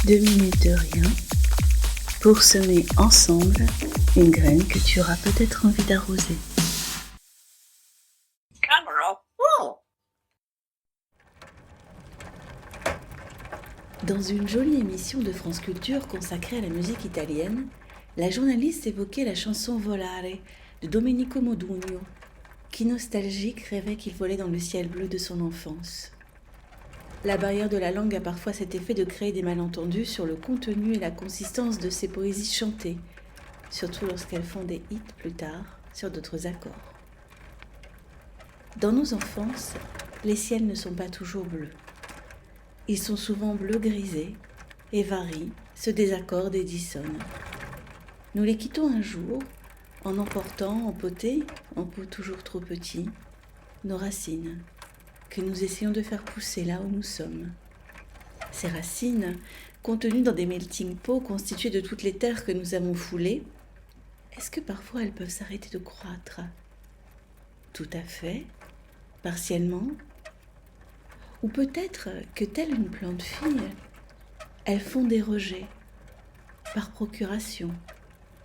2 minutes de rien pour semer ensemble une graine que tu auras peut-être envie d'arroser. Dans une jolie émission de France Culture consacrée à la musique italienne, la journaliste évoquait la chanson Volare de Domenico Modugno, qui nostalgique rêvait qu'il volait dans le ciel bleu de son enfance. La barrière de la langue a parfois cet effet de créer des malentendus sur le contenu et la consistance de ces poésies chantées, surtout lorsqu'elles font des hits plus tard sur d'autres accords. Dans nos enfances, les ciels ne sont pas toujours bleus. Ils sont souvent bleu grisé et varient, se désaccordent et dissonnent. Nous les quittons un jour en emportant empotés, en pot toujours trop petits, nos racines, que nous essayons de faire pousser là où nous sommes. Ces racines, contenues dans des melting pots constitués de toutes les terres que nous avons foulées, est-ce que parfois elles peuvent s'arrêter de croître ? Tout à fait, partiellement. Ou peut-être que, telle une plante fille, elles font des rejets, par procuration,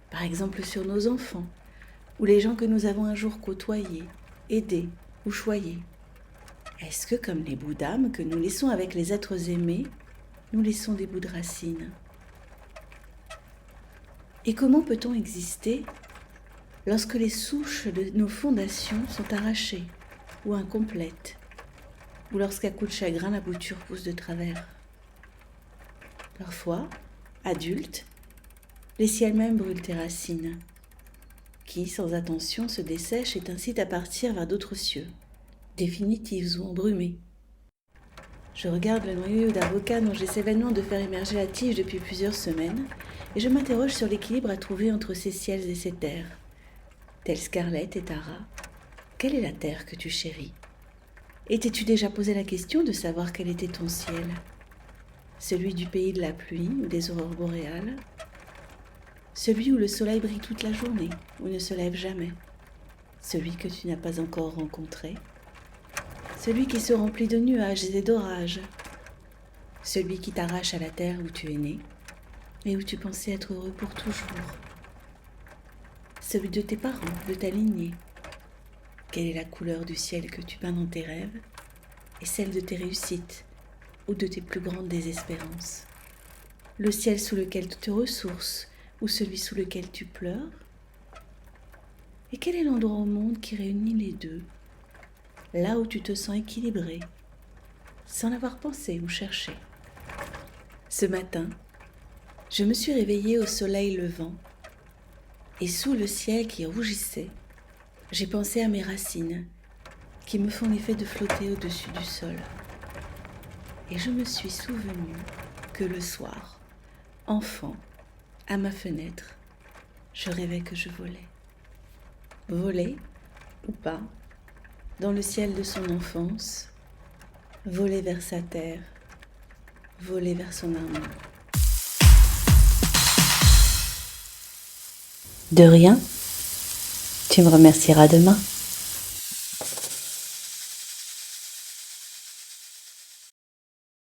par exemple sur nos enfants, ou les gens que nous avons un jour côtoyés, aidés ou choyés. Est-ce que, comme les bouts d'âme que nous laissons avec les êtres aimés, nous laissons des bouts de racines ? Et comment peut-on exister lorsque les souches de nos fondations sont arrachées ou incomplètes, ou lorsqu'à coup de chagrin la bouture pousse de travers ? Parfois, adultes, les ciels mêmes brûlent tes racines, qui, sans attention, se dessèchent et t'incitent à partir vers d'autres cieux, définitives ou embrumées. Je regarde le noyau d'avocat dont j'essaie vainement de faire émerger la tige depuis plusieurs semaines, et je m'interroge sur l'équilibre à trouver entre ces ciels et ces terres. Telle Scarlett et Tara, quelle est la terre que tu chéris ? Et t'es-tu déjà posé la question de savoir quel était ton ciel ? Celui du pays de la pluie ou des aurores boréales ? Celui où le soleil brille toute la journée ou ne se lève jamais ? Celui que tu n'as pas encore rencontré ? Celui qui se remplit de nuages et d'orages ? Celui qui t'arrache à la terre où tu es né et où tu pensais être heureux pour toujours ? Celui de tes parents, de ta lignée ? Quelle est la couleur du ciel que tu peins dans tes rêves et celle de tes réussites ou de tes plus grandes désespérances ? Le ciel sous lequel tu te ressources ou celui sous lequel tu pleures ? Et quel est l'endroit au monde qui réunit les deux, là où tu te sens équilibré, sans l'avoir pensé ou cherché ? Ce matin, je me suis réveillée au soleil levant et sous le ciel qui rougissait, j'ai pensé à mes racines qui me font l'effet de flotter au-dessus du sol. Et je me suis souvenu que le soir, enfant, à ma fenêtre, je rêvais que je volais. Voler, ou pas, dans le ciel de son enfance, voler vers sa terre, voler vers son amour. De rien, tu me remercieras demain.